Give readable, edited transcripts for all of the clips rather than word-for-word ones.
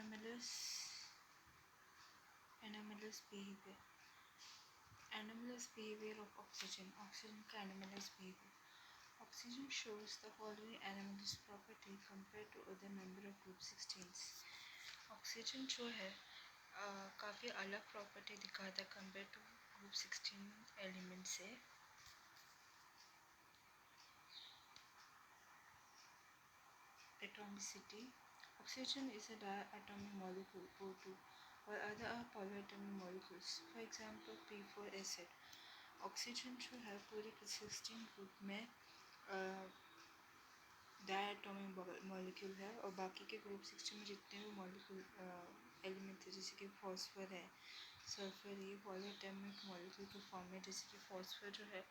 Anomalous behavior. Anomalous behavior of oxygen. Oxygen का anomalous behavior. Oxygen shows the following anomalous property compared to other member of group 16. Oxygen जो है काफ़ी अलग property दिखाता है compare to group 16 element से। Atomicity. Oxygen is a diatomic molecule O2 while other are polyatomic molecules. For example P4 acid. Oxygen जो है पूरे 16 ग्रुप में डायटोमिक मॉलिक्यूल है और बाकी के ग्रुप 16 में जितने भी मॉलिक्यूल एलिमेंट है जैसे कि फॉस्फर है, सल्फर, ये पॉलीएटॉमिक मॉलिक्यूल के फॉर्म में, जैसे कि फॉस्फर जो है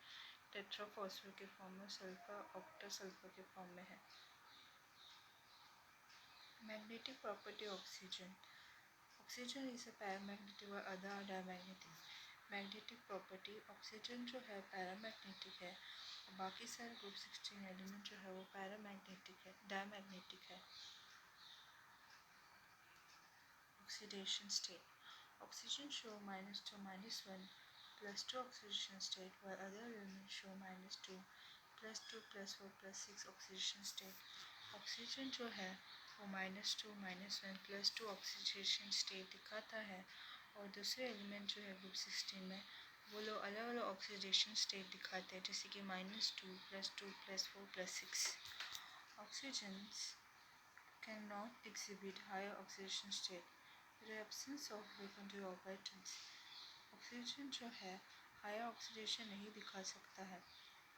टेट्राफॉस्फर के फॉर्म में, सल्फर ऑक्टा सल्फर के फॉर्म में है। Magnetic property oxygen. Oxygen is a paramagnetic और other diamagnetic. Magnetic property oxygen जो है पैरामैग्नेटिक है और बाकी सारे ग्रुप 16 एलिमेंट जो है वो पैरामैग्नेटिक है, डायमैग्नेटिक है। Oxidation state. Oxygen show -2 -1 +2 oxidation state while other elements show -2 +2 +4 +6 oxidation state. Oxygen जो है वो -2 -1 +2 ऑक्सीडेशन स्टेट दिखाता है और दूसरे एलिमेंट जो है ग्रुप 16 में वो लोग अलग अलग ऑक्सीडेशन स्टेट दिखाते हैं, जैसे कि -2 +2 +4 +6. Oxygens can not exhibit higher oxidation state the absence of secondary orbitals. Oxygen जो है हायर ऑक्सीडेशन नहीं दिखा सकता है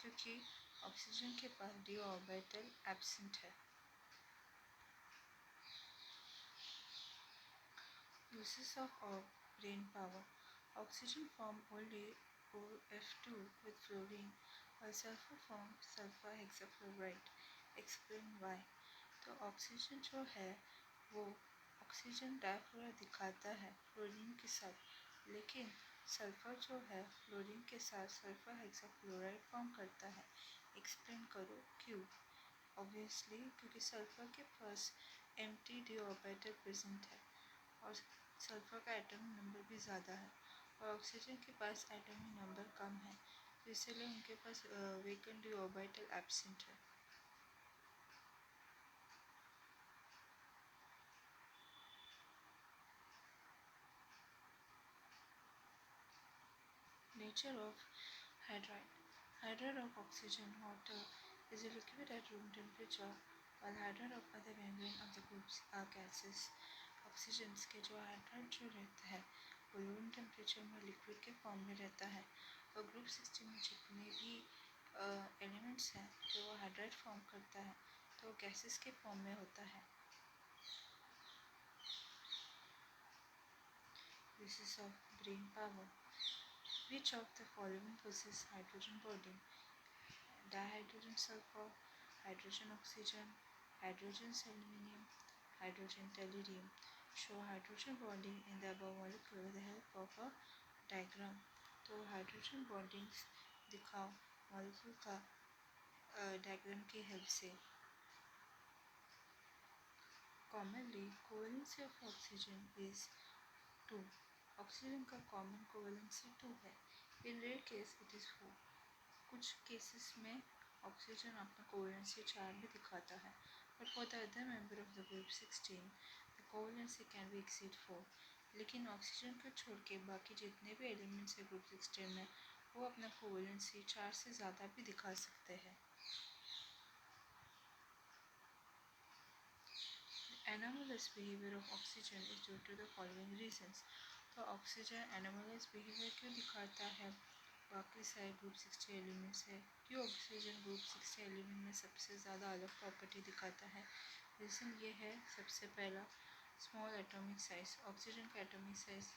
क्योंकि ऑक्सीजन के पास डी ऑर्बिटल एब्सेंट है। Uses of brain power. Oxygen form only OF2 with fluorine while sulfur form sulfur hexafluoride. Explain why. तो ऑक्सीजन जो है वो ऑक्सीजन डाइफ्लोराइड दिखाता है फ्लोरीन के साथ, लेकिन सल्फर जो है फ्लोरीन के साथ सल्फर हेक्साफ्लोराइड फॉर्म करता है। एक्सप्लेन करो क्यों। ऑब्वियसली क्योंकि सल्फर के पास एम्प्टी डी ऑर्बिटल प्रेजेंट है और सल्फर का एटॉमिक नंबर भी ज़्यादा है और ऑक्सीजन के पास एटॉमिक नंबर कम है, तो इसलिए उनके पास वेकेंट डी ऑर्बिटल एब्सेंट है। Nature of hydride. Hydride of oxygen water is a liquid at room temperature while hydride of other membrane of the groups are gases. Oxygen के जो hydride जो रहता है वो रूम टेम्परेचर में liquid के form में रहता है और ग्रुप 16 में जितने भी एलिमेंट्स हैं तो वो हाइड्राइड फॉर्म करता है तो वो गैसेस के फॉर्म में होता है। Uses of brain power. Which of the following possess hydrogen bonding? Dihydrogen sulfur, hydrogen oxygen, hydrogen selenium, hydrogen tellurium. Show hydrogen bonding in the above molecule with the help of a diagram. तो hydrogen bondings दिखाओ molecule का diagram की help से। Commonly covalency of oxygen is 2. Oxygen का common covalency 2 है। इन rare case it is 4. कुछ cases में oxygen अपना कोवेलेंसी 4 भी दिखाता है, but for the other member of the group 16 the covalency can be exceed 4. लेकिन ऑक्सीजन को छोड़ के बाकी जितने भी एलिमेंट्स है ग्रुप 16 में वो अपना कोवेलेंसी 4 से ज़्यादा भी दिखा सकते हैं। Anomalous behavior of oxygen is due to the following reasons. तो ऑक्सीजन एनोमलस बिहेवियर क्यों दिखाता है बाकी सारे ग्रुप 60 एलिमेंट्स है, क्यों ऑक्सीजन ग्रुप 60 एलिमेंट में सबसे ज़्यादा अलग प्रॉपर्टी दिखाता है? रीज़न ये है, सबसे पहला स्मॉल एटॉमिक साइज. ऑक्सीजन का एटॉमिक साइज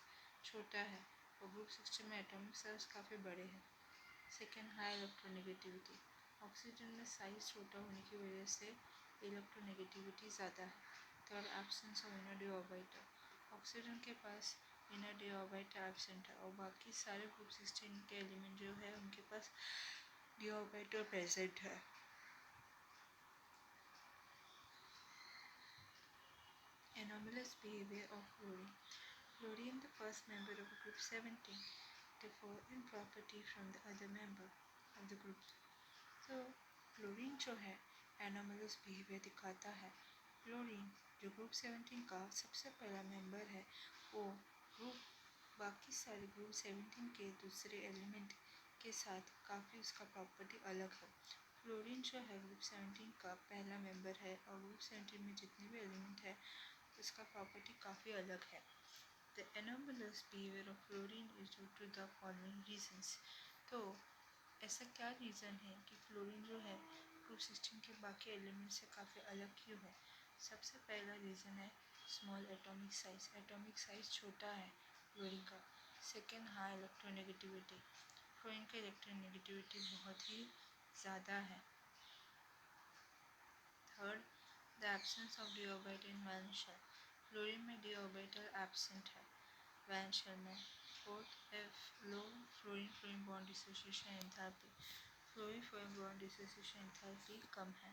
छोटा है और ग्रुप 60 में एटॉमिक साइज काफ़ी बड़े हैं. Second, high electronegativity. ऑक्सीजन में साइज छोटा होने की वजह से इलेक्ट्रोनेगेटिविटी ज़्यादा है. Third, absence of inner D orbital. Oxygen के पास इनर डी ऑर्बिटल एब्सेंट है और बाकी सारे ग्रुप 16 के एलिमेंट जो है उनके पास डी ऑर्बिटल प्रेजेंट है. Anomalous behavior of fluorine. Fluorine, the first member of group 17, differ in property from the other member of the group. तो फ्लोरीन जो है एनोमलस बिहेवियर दिखाता है. फ्लोरीन जो ग्रुप 17 का सबसे पहला मेंबर है वो ग्रुप बाकी सारे ग्रुप 17 के दूसरे एलिमेंट के साथ काफ़ी उसका प्रॉपर्टी अलग है. फ्लोरीन जो है ग्रुप 17 का पहला मेंबर है और ग्रुप 17 में जितने भी एलिमेंट है उसका प्रॉपर्टी काफ़ी अलग है. The anomalous behaviour of fluorine is due to the following reasons. तो ऐसा क्या रीज़न है कि फ्लोरीन जो है ग्रुप 16 के बाकी एलिमेंट से काफ़ी अलग क्यों है. सबसे पहला रीज़न है small atomic size. Atomic size छोटा है फ्लोरीन का. Second, high electronegativity. फ्लोरीन का इलेक्ट्रोनेगेटिविटी बहुत ही ज़्यादा है. Third, the absence of d orbital in valence shell. Fluorine में डी ऑर्बिटल एब्सेंट है वैलेंस शेल में. Fourth, low fluorine fluorine bond dissociation enthalpy. Fluorine fluorine bond dissociation enthalpy कम है.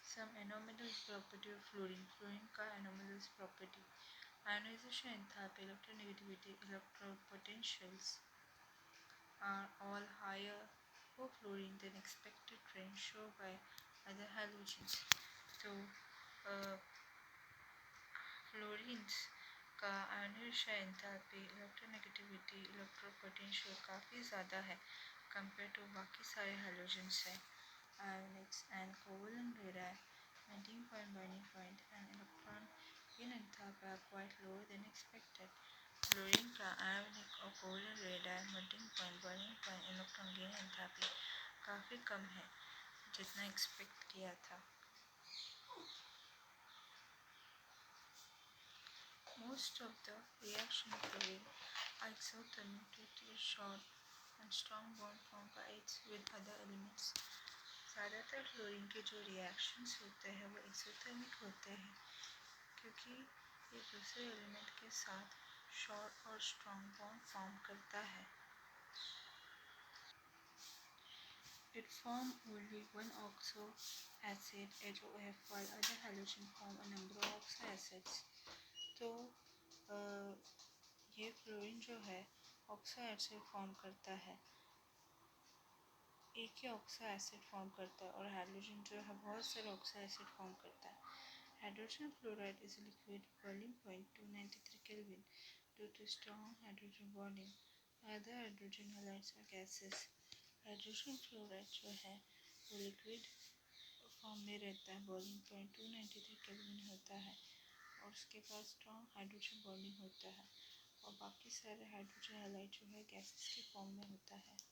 Some anomalous property of fluorine. Fluorine का anomalous property. Ionization enthalpy, electronegativity, electropotentials are all higher for fluorine than expected trend shown by other halogens. तो fluorines का ionisation enthalpy, electronegativity, इलेक्ट्रोपोटेंशियल काफ़ी ज़्यादा है compare to बाकी सारे हैलोजेंस हैं. Ionics and covalent radii, melting point, boiling point, and electron gain enthalpy are quite lower than expected. Fluorine का ionic और covalent radii, melting point, boiling point, electron gain enthalpy काफ़ी कम है जितना expect किया था. Most of the reaction of fluorine are exothermic due to the short and strong bond formed by it with other elements. ज़्यादातर fluorine के जो reactions होते हैं वो एक्सोथर्मिक होते हैं क्योंकि ये दूसरे एलिमेंट के साथ शॉर्ट और स्ट्रॉन्ग बॉन्ड फॉर्म करता है. It forms only one oxo acid HOF while other halogen form a number of oxo acids. तो ये फ्लोरीन जो है ऑक्सो एसिड फॉर्म करता है, एक ही ऑक्सो एसिड फॉर्म करता है और हाइड्रोजन जो है बहुत सारे ऑक्सो एसिड फॉर्म करता है. Hydrogen fluoride is liquid boiling point 293 kelvin due to strong hydrogen bonding. Other hydrogen halides और गैसेस. हाइड्रोजन फ्लोराइड जो है वो लिक्विड फॉर्म में रहता है, बॉइलिंग पॉइंट 293 केल्विन होता है और उसके पास स्ट्रॉन्ग हाइड्रोजन बॉन्डिंग होता है और बाकी सारे हाइड्रोजन हैलाइड जो है गैसेस के फॉर्म में होता है.